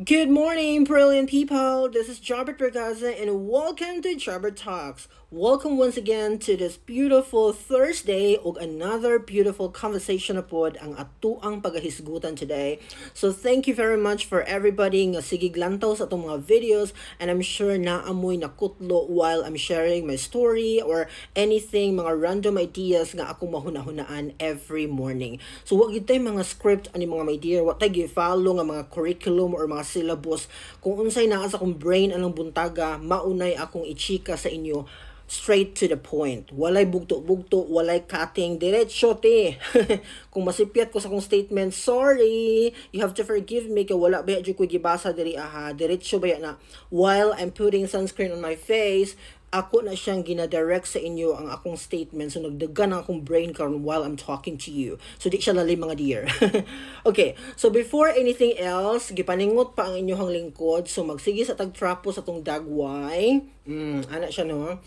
Good morning, brilliant people. This is Jobert Bergaza, and welcome to Jobert Talks. Welcome once again to this beautiful Thursday ug another beautiful conversation upod ang atuang pagahisgutan today. So thank you very much for everybody nga sigiglantaw sa atong mga videos, and I'm sure naamoy nakutlo while I'm sharing my story or anything, mga random ideas nga akong mahunahunaan every morning. So wag gid tay mga script ani mga my dear, wa tay gi-follow nga mga curriculum or mga syllabus. Kung unsay naa sa akong brain anong buntaga, maunay akong ichika sa inyo straight to the point. Walay bugto-bugto, walay cutting, diretso te. Kung masipyat ko sa akong statement, sorry, you have to forgive me kay wala ba jud ko gibasa diri aha. Diretso ba na while I'm putting sunscreen on my face, ako na siyang gina-direct sa inyo ang akong statement. So nagdagan ang akong brain karon while I'm talking to you. So di siya lalim mga dear. Okay, so before anything else, gipaningot pa ang inyong lingkod. So magsige sa tagtrapo sa tong dagway. Ana siya no,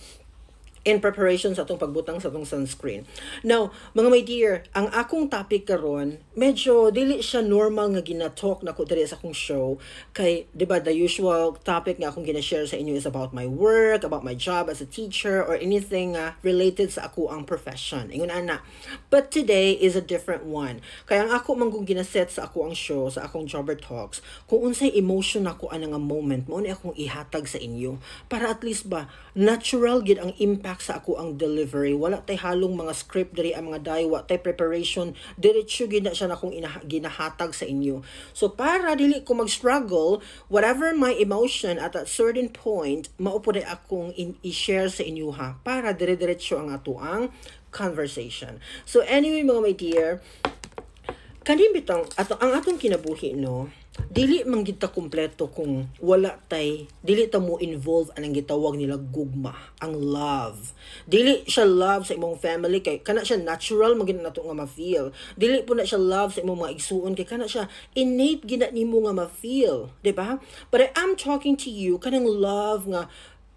in preparation sa atong pagbutang sa atong sunscreen. Now, mga my dear, ang akong topic karon, medyo dili siya normal nga gina-talk nako diri sa akong show kay 'di ba the usual topic nga akong gina-share sa inyo is about my work, about my job as a teacher or anything related sa ako ang profession. Ingon ana. But today is a different one. Kaya ang ako man kung gina-set sa ako ang show, sa akong Jobber Talks, kung unsay emotion ako ana nga moment, mo ni akong ihatag sa inyo para at least ba natural gid ang impact sa ako ang delivery. Wala tay halong mga script diri ang mga day, wa tay preparation, diretso gid na siya na akong ginahatag sa inyo. So para dili ko mag-struggle, whatever my emotion at a certain point, mao po akong i-share sa inyo ha, para dire-diretso ang ato ang conversation. So anyway mga my dear, kanin bitong ang atong kinabuhi no, dili man gid ta kompleto kung wala tay, dili ta mo involve anang gitawag nila gugma, ang love. Dili siya love sa imong family kay kana siya natural magin nato nga ma-feel. Dili po na siya love sa imong mga igsuon kay kana siya innate gina nimo nga ma-feel, di ba? But I'm talking to you kanang love nga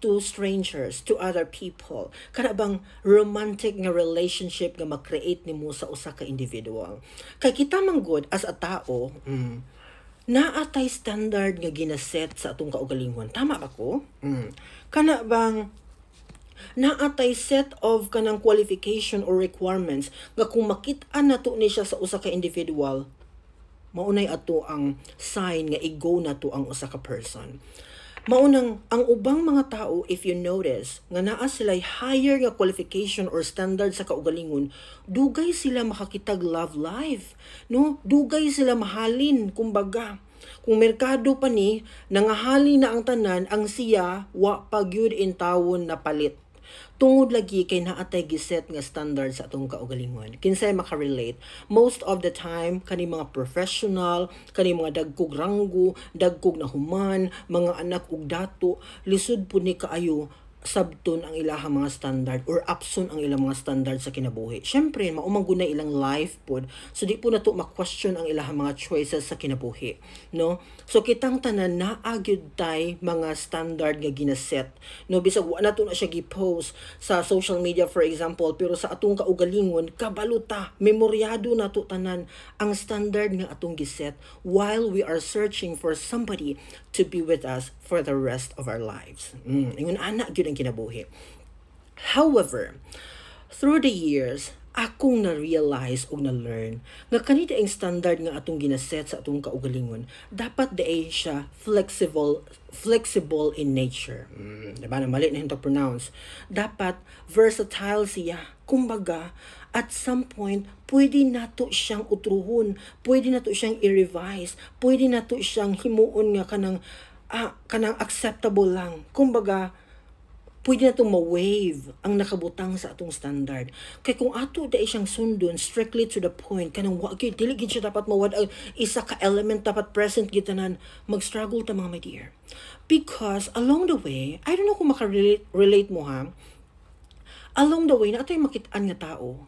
to strangers, to other people. Kana bang romantic nga relationship nga ma-create nimo sa usa ka individual. Kay kita man good as a tao, naatay standard nga ginaset sa atong kaugalingon. Tama ba ko? Kana bang naatay set of kanang qualification or requirements nga kung makit-an nato ni siya sa usa ka individual, maunay ato ang sign nga i-go na to ang usa ka person. Maunang, ang ubang mga tao, if you notice, nga naa sila'y higher nga qualification or standard sa kaugalingon, dugay sila makakitag love life. No? Dugay sila mahalin, kumbaga. Kung merkado pa ni, nangahali na ang tanan, ang siya, wa pagyud in tawon na palit. Tungod lagi kay naatay giset nga standard sa atong kaugalingon. Kinsay makarelate? Most of the time kani mga professional, kani mga dagkog ranggo, dagkog na human, mga anak ug dato, lisod pud ni kaayo sabton ang ilahang mga standard or upson ang ilang mga standard sa kinabuhi. Syempre, maumang guna ilang life pod. So di po na to ma-question ang ilahang mga choices sa kinabuhi, no? So kitang tanan na agyud tay mga standard nga ginaset, no? Bisag wa na to na siya gi-post sa social media for example, pero sa atong kaugalingon kabaluta, memoryado na to tanan ang standard nga atong giset while we are searching for somebody to be with us for the rest of our lives. Ingon ana gyud ang kinabuhi. However, through the years, akong na-realize o na-learn nga kanita ang standard nga atong ginaset sa atong kaugalingon, dapat daay siya flexible in nature. Diba na mali na yung pronounce. Dapat versatile siya. Kumbaga, at some point, pwede nato siyang utruhon, pwede nato siyang i-revise, pwede nato siyang himuon nga kanang acceptable lang. Kumbaga, pwede na itong ma-wave ang nakabutang sa atong standard. Kaya kung ato dahil siyang sundon, strictly to the point, kanang wagay, dili gid siya dapat mawad ang isa ka element dapat present gitanan, mag-struggle ta mga my dear. Because along the way, I don't know kung makarelate mo ha, along the way, na ato'y makitaan nga tao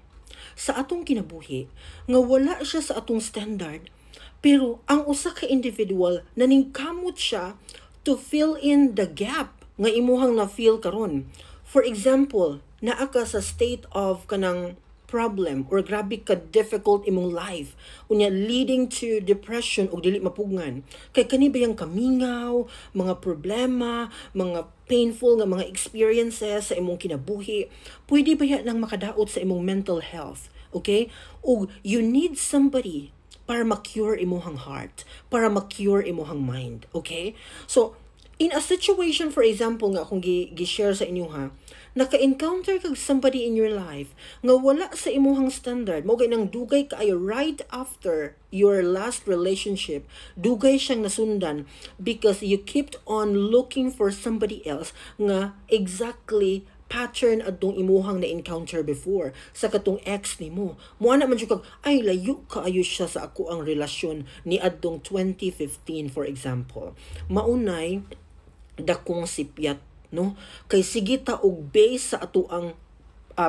sa atong kinabuhi, nga wala siya sa atong standard, pero ang usa ka individual, naningkamot siya to fill in the gap nga imuhang na feel karon. For example, naa ka sa state of kanang problem or grabe ka difficult imong life unya leading to depression o dili mapugngan kay kani bayang kamingaw, mga problema, mga painful nga mga experiences sa imong kinabuhi, pwede ba yan nang makadaot sa imong mental health, okay? O you need somebody para ma-cure imong heart, para ma-cure imong mind, okay? So in a situation, for example nga kung gi-share sa inyo ha, naka-encounter kag somebody in your life nga wala sa imuhang standard, mo nang dugay kaayo right after your last relationship, dugay siyang nasundan because you kept on looking for somebody else nga exactly pattern atong imuhang na-encounter before sa katong ex nimo. Mo ana man jud kag ay layo kaayo siya sa ako ang relasyon ni adtong 2015 for example. Maunay dakong sipyat, no? Kay sige ta og base sa ato ang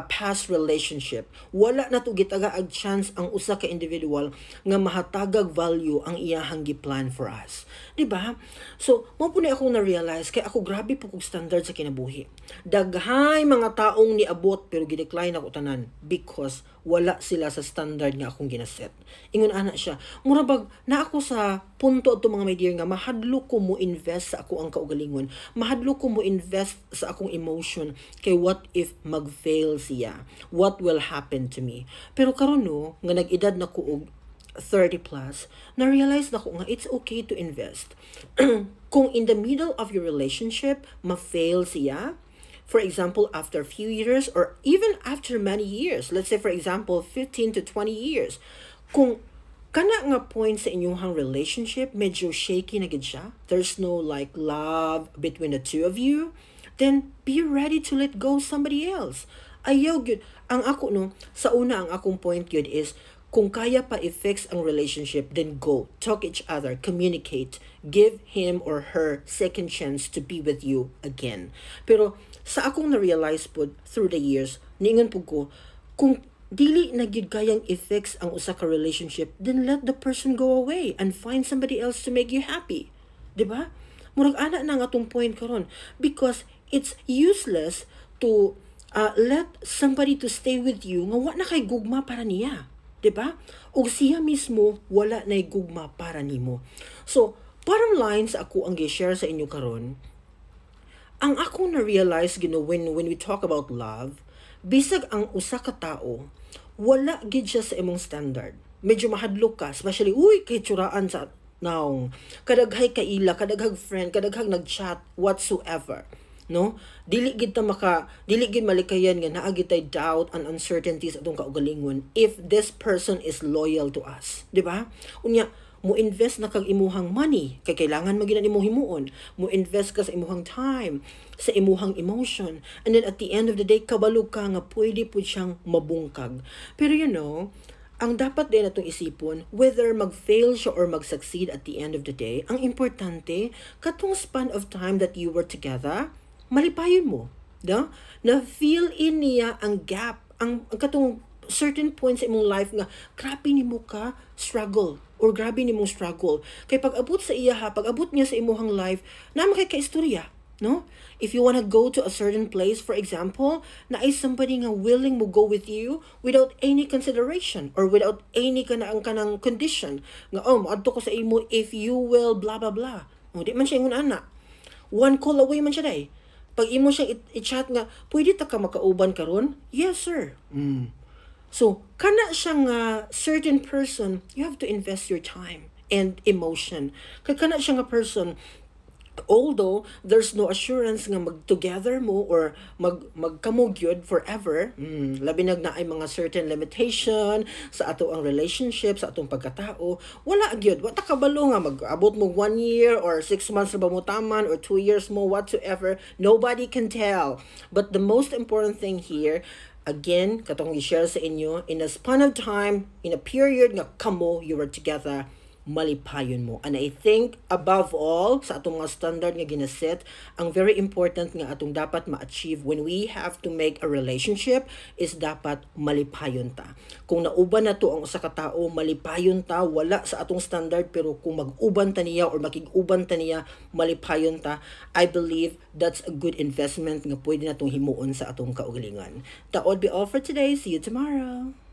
past relationship. Wala na to gitagaag chance ang usa ka individual nga mahatagag value ang iyahang giplan for us. Di ba? So, mo po na akong na-realize kay ako grabe po kong standard sa kinabuhi. Daghay mga taong niabot pero gidecline ako tanan because wala sila sa standard nga akong ginaset. Ingon ana siya, murabag na ako sa punto ato mga my dear nga mahadlo ko mo invest sa ako ang kaugalingon. Mahadlo ko mo invest sa akong emotion kay what if mag-fail siya? What will happen to me? Pero karon no, nga nag-edad na ko og 30 plus, na-realize na ko nga it's okay to invest. Kung in the middle of your relationship, ma-fail siya, for example, after a few years or even after many years, let's say for example, 15 to 20 years, kung kana nga point sa inyong relationship, medyo shaky na gid siya, there's no like love between the two of you, then be ready to let go somebody else. Ayaw gyud. Ang ako no, sa una ang akong point gyud is, kung kaya pa i-fix ang relationship, then go. Talk each other, communicate, give him or her second chance to be with you again. Pero sa akong na-realize po through the years, niingon po ko, kung dili na gyud kayang i-fix ang usa ka relationship, then let the person go away and find somebody else to make you happy. Diba? Murag ana na nga atong point karon because it's useless to let somebody to stay with you nga wa na kay gugma para niya. Diba? O siya mismo wala na gugma para nimo. So, bottom line sa ako ang gi-share sa inyo karon, ang ako na-realize when we talk about love, bisag ang usa ka tao, wala gid siya sa imong standard. Medyo mahadlok ka, especially, kay tsuraan sa naong, kadaghay kaila, kadaghag friend, kadaghag nag-chat, whatsoever. No, dili gid malikayan nga naa gid tay doubt and uncertainties atong kaugalingon if this person is loyal to us, di ba? Unya mo invest na kag imuhang money kay kailangan magina nimo himuon, mo invest ka sa imuhang time, sa imuhang emotion, and then at the end of the day kabalo ka nga pwede pud siyang mabungkag. Pero ang dapat din natong isipon, whether mag-fail siya or mag-succeed at the end of the day, ang importante katong span of time that you were together, malipayon mo, no? Na feel in niya ang gap, ang katong certain points sa imong life nga grabe nimo ka struggle or grabe nimong struggle. Kay pag abot sa iya pag abot niya sa imong life, na makaka-istorya, no? If you wanna go to a certain place, for example, na ay somebody nga willing mo go with you without any consideration or without any kanang condition nga moadto ko sa imo if you will blah blah blah. Di man siya ingon ana. One call away man siya day. Pag imo siyang i-chat nga, pwede ta ka makauban karon? Yes, sir. So, kana siyang certain person, you have to invest your time and emotion. Kaya kana siyang person, although there's no assurance nga mag-together mo or magkamugyod forever, labi na ay mga certain limitation sa ato ang relationship, sa atong pagkatao, wala gyud. Wata kabalo nga mag-abot mo 1 year or 6 months na ba mo taman or 2 years mo, whatsoever, nobody can tell. But the most important thing here, again, katong i-share sa inyo, in a span of time, in a period nga kamo, you were together, malipayon mo. And I think above all sa atong mga standard nga ginaset, ang very important nga atong dapat ma-achieve when we have to make a relationship is dapat malipayon ta. Kung nauban na to ang usa ka tawo, malipayon ta, wala sa atong standard, pero kung mag-uban ta niya or makig-uban ta niya, malipayon ta, I believe that's a good investment nga pwede natong himuon sa atong kaugalingan. That would be all for today. See you tomorrow.